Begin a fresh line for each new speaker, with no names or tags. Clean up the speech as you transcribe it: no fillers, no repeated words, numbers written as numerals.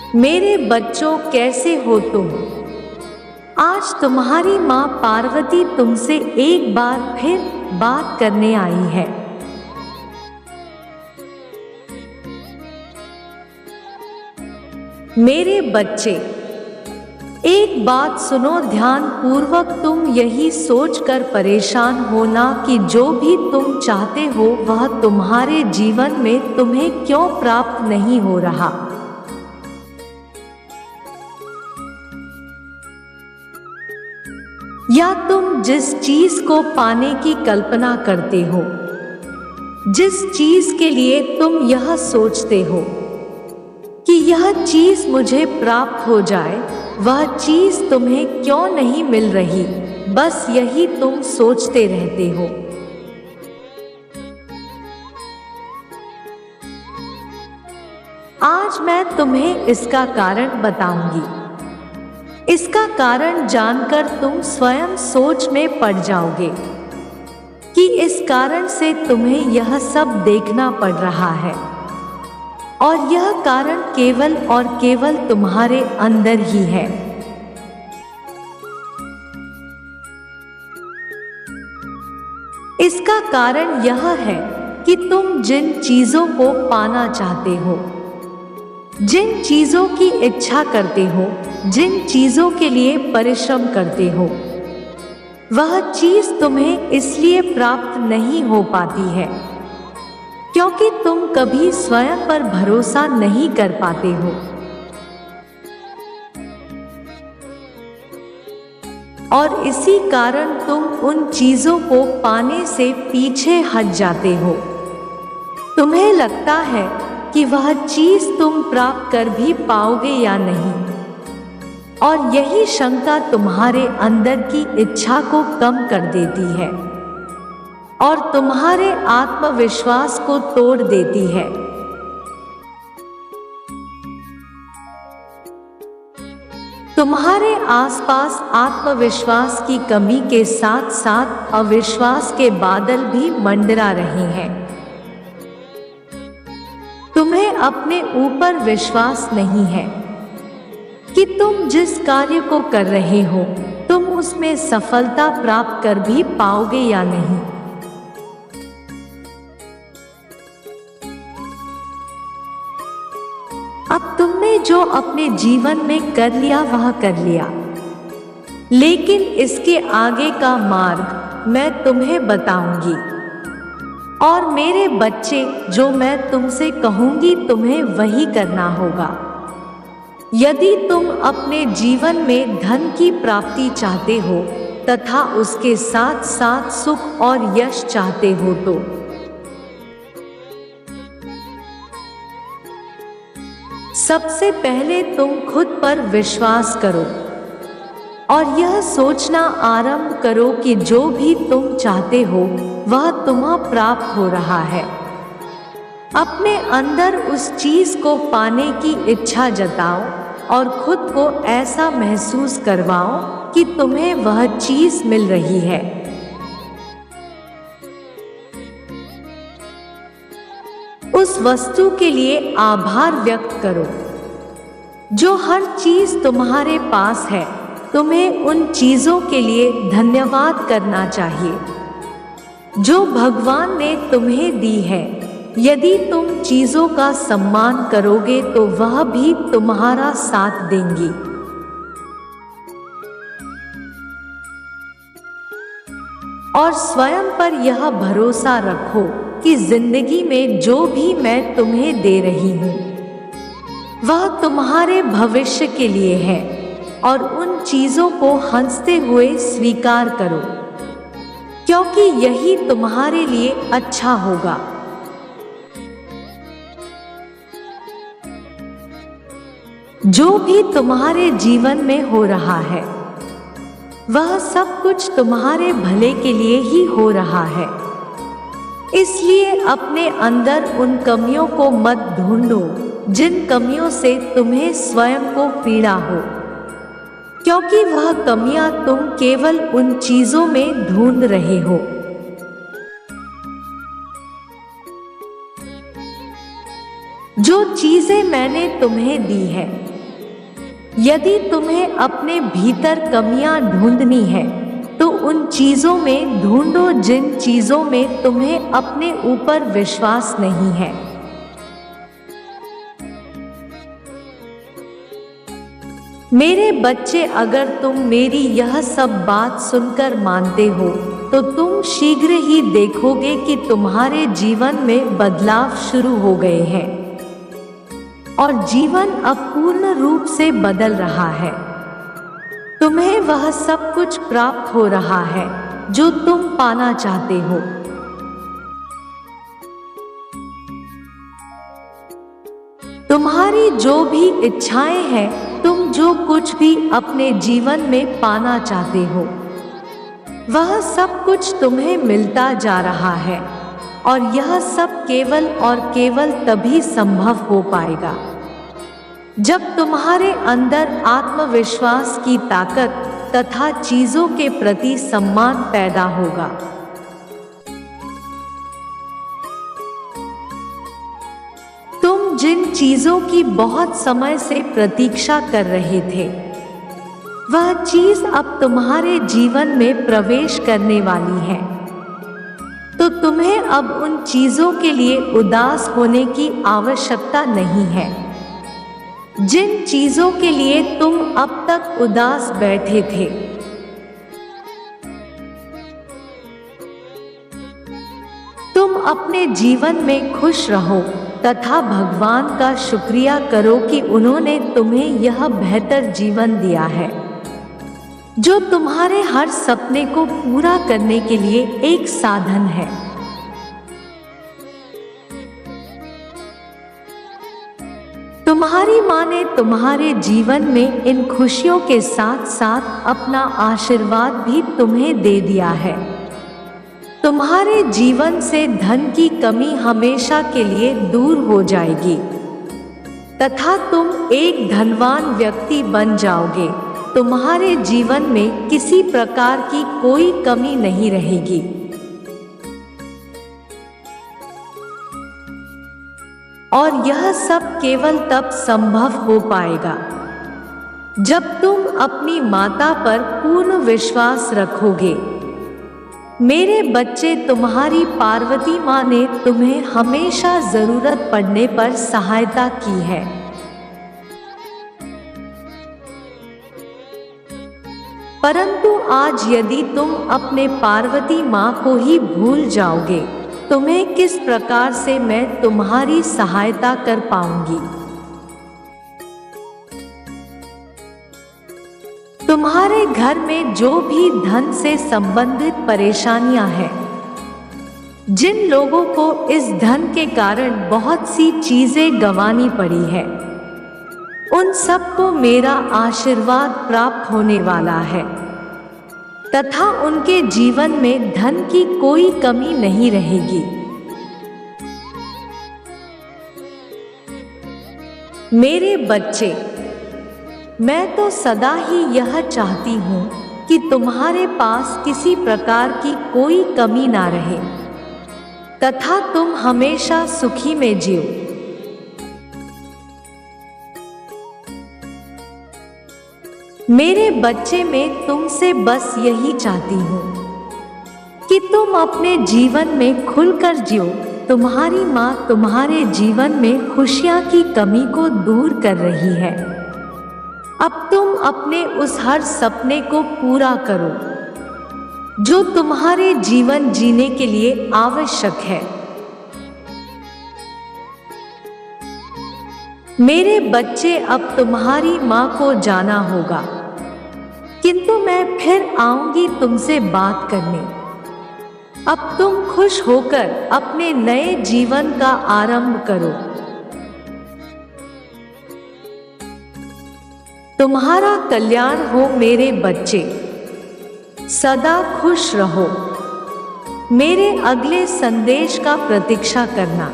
मेरे बच्चों, कैसे हो तुम? आज तुम्हारी माँ पार्वती तुमसे एक बार फिर बात करने आई है। मेरे बच्चे, एक बात सुनो ध्यान पूर्वक। तुम यही सोचकर परेशान हो ना कि जो भी तुम चाहते हो वह तुम्हारे जीवन में तुम्हें क्यों प्राप्त नहीं हो रहा। या तुम जिस चीज को पाने की कल्पना करते हो, जिस चीज के लिए तुम यह सोचते हो कि यह चीज मुझे प्राप्त हो जाए, वह चीज तुम्हें क्यों नहीं मिल रही, बस यही तुम सोचते रहते हो। आज मैं तुम्हें इसका कारण बताऊंगी। इसका कारण जानकर तुम स्वयं सोच में पड़ जाओगे कि इस कारण से तुम्हें यह सब देखना पड़ रहा है, और यह कारण केवल और केवल तुम्हारे अंदर ही है। इसका कारण यह है कि तुम जिन चीजों को पाना चाहते हो, जिन चीजों की इच्छा करते हो, जिन चीजों के लिए परिश्रम करते हो, वह चीज तुम्हें इसलिए प्राप्त नहीं हो पाती है क्योंकि तुम कभी स्वयं पर भरोसा नहीं कर पाते हो। और इसी कारण तुम उन चीजों को पाने से पीछे हट जाते हो। तुम्हें लगता है कि वह चीज तुम प्राप्त कर भी पाओगे या नहीं, और यही शंका तुम्हारे अंदर की इच्छा को कम कर देती है और तुम्हारे आत्मविश्वास को तोड़ देती है। तुम्हारे आसपास आत्मविश्वास की कमी के साथ साथ अविश्वास के बादल भी मंडरा रहे हैं। तुम्हें अपने ऊपर विश्वास नहीं है कि तुम जिस कार्य को कर रहे हो तुम उसमें सफलता प्राप्त कर भी पाओगे या नहीं। अब तुमने जो अपने जीवन में कर लिया वह कर लिया, लेकिन इसके आगे का मार्ग मैं तुम्हें बताऊंगी। और मेरे बच्चे, जो मैं तुमसे कहूंगी तुम्हें वही करना होगा। यदि तुम अपने जीवन में धन की प्राप्ति चाहते हो तथा उसके साथ साथ सुख और यश चाहते हो तो सबसे पहले तुम खुद पर विश्वास करो और यह सोचना आरंभ करो कि जो भी तुम चाहते हो वह तुम्हें प्राप्त हो रहा है। अपने अंदर उस चीज को पाने की इच्छा जताओ और खुद को ऐसा महसूस करवाओ कि तुम्हें वह चीज मिल रही है। उस वस्तु के लिए आभार व्यक्त करो। जो हर चीज तुम्हारे पास है, तुम्हें उन चीजों के लिए धन्यवाद करना चाहिए जो भगवान ने तुम्हें दी है। यदि तुम चीजों का सम्मान करोगे तो वह भी तुम्हारा साथ देंगी। और स्वयं पर यह भरोसा रखो कि जिंदगी में जो भी मैं तुम्हें दे रही हूँ वह तुम्हारे भविष्य के लिए है, और उन चीजों को हंसते हुए स्वीकार करो क्योंकि यही तुम्हारे लिए अच्छा होगा। जो भी तुम्हारे जीवन में हो रहा है वह सब कुछ तुम्हारे भले के लिए ही हो रहा है। इसलिए अपने अंदर उन कमियों को मत ढूंढो जिन कमियों से तुम्हें स्वयं को पीड़ा हो, क्योंकि वह कमियां तुम केवल उन चीजों में ढूंढ रहे हो। जो चीजें मैंने तुम्हें दी है यदि तुम्हें अपने भीतर कमियां ढूंढनी है तो उन चीजों में ढूंढो जिन चीजों में तुम्हें अपने ऊपर विश्वास नहीं है। मेरे बच्चे, अगर तुम मेरी यह सब बात सुनकर मानते हो तो तुम शीघ्र ही देखोगे कि तुम्हारे जीवन में बदलाव शुरू हो गए हैं और जीवन अब पूर्ण रूप से बदल रहा है। तुम्हें वह सब कुछ प्राप्त हो रहा है जो तुम पाना चाहते हो। तुम्हारी जो भी इच्छाएं हैं, तुम जो कुछ भी अपने जीवन में पाना चाहते हो, वह सब कुछ तुम्हें मिलता जा रहा है और यह सब केवल और केवल तभी संभव हो पाएगा जब तुम्हारे अंदर आत्मविश्वास की ताकत तथा चीजों के प्रति सम्मान पैदा होगा। तुम जिन चीजों की बहुत समय से प्रतीक्षा कर रहे थे, वह चीज अब तुम्हारे जीवन में प्रवेश करने वाली है। तो तुम्हें अब उन चीजों के लिए उदास होने की आवश्यकता नहीं है जिन चीजों के लिए तुम अब तक उदास बैठे थे। तुम अपने जीवन में खुश रहो तथा भगवान का शुक्रिया करो कि उन्होंने तुम्हें यह बेहतर जीवन दिया है जो तुम्हारे हर सपने को पूरा करने के लिए एक साधन है। तुम्हारी माँ ने तुम्हारे जीवन में इन खुशियों के साथ साथ अपना आशीर्वाद भी तुम्हें दे दिया है। तुम्हारे जीवन से धन की कमी हमेशा के लिए दूर हो जाएगी तथा तुम एक धनवान व्यक्ति बन जाओगे। तुम्हारे जीवन में किसी प्रकार की कोई कमी नहीं रहेगी। और यह सब केवल तब संभव हो पाएगा जब तुम अपनी माता पर पूर्ण विश्वास रखोगे। मेरे बच्चे, तुम्हारी पार्वती माँ ने तुम्हें हमेशा जरूरत पड़ने पर सहायता की है। परंतु आज यदि तुम अपने पार्वती माँ को ही भूल जाओगे, तुम्हें किस प्रकार से मैं तुम्हारी सहायता कर पाऊंगी। तुम्हारे घर में जो भी धन से संबंधित परेशानियां हैं, जिन लोगों को इस धन के कारण बहुत सी चीजें गंवानी पड़ी है, उन सबको मेरा आशीर्वाद प्राप्त होने वाला है तथा उनके जीवन में धन की कोई कमी नहीं रहेगी। मेरे बच्चे, मैं तो सदा ही यह चाहती हूँ कि तुम्हारे पास किसी प्रकार की कोई कमी ना रहे तथा तुम हमेशा सुखी में जियो। मेरे बच्चे, मैं तुमसे बस यही चाहती हूँ कि तुम अपने जीवन में खुलकर जियो। तुम्हारी माँ तुम्हारे जीवन में खुशियाँ की कमी को दूर कर रही है। अब तुम अपने उस हर सपने को पूरा करो जो तुम्हारे जीवन जीने के लिए आवश्यक है। मेरे बच्चे, अब तुम्हारी माँ को जाना होगा, किंतु मैं फिर आऊंगी तुमसे बात करने। अब तुम खुश होकर अपने नए जीवन का आरंभ करो। तुम्हारा कल्याण हो मेरे बच्चे। सदा खुश रहो। मेरे अगले संदेश का प्रतीक्षा करना।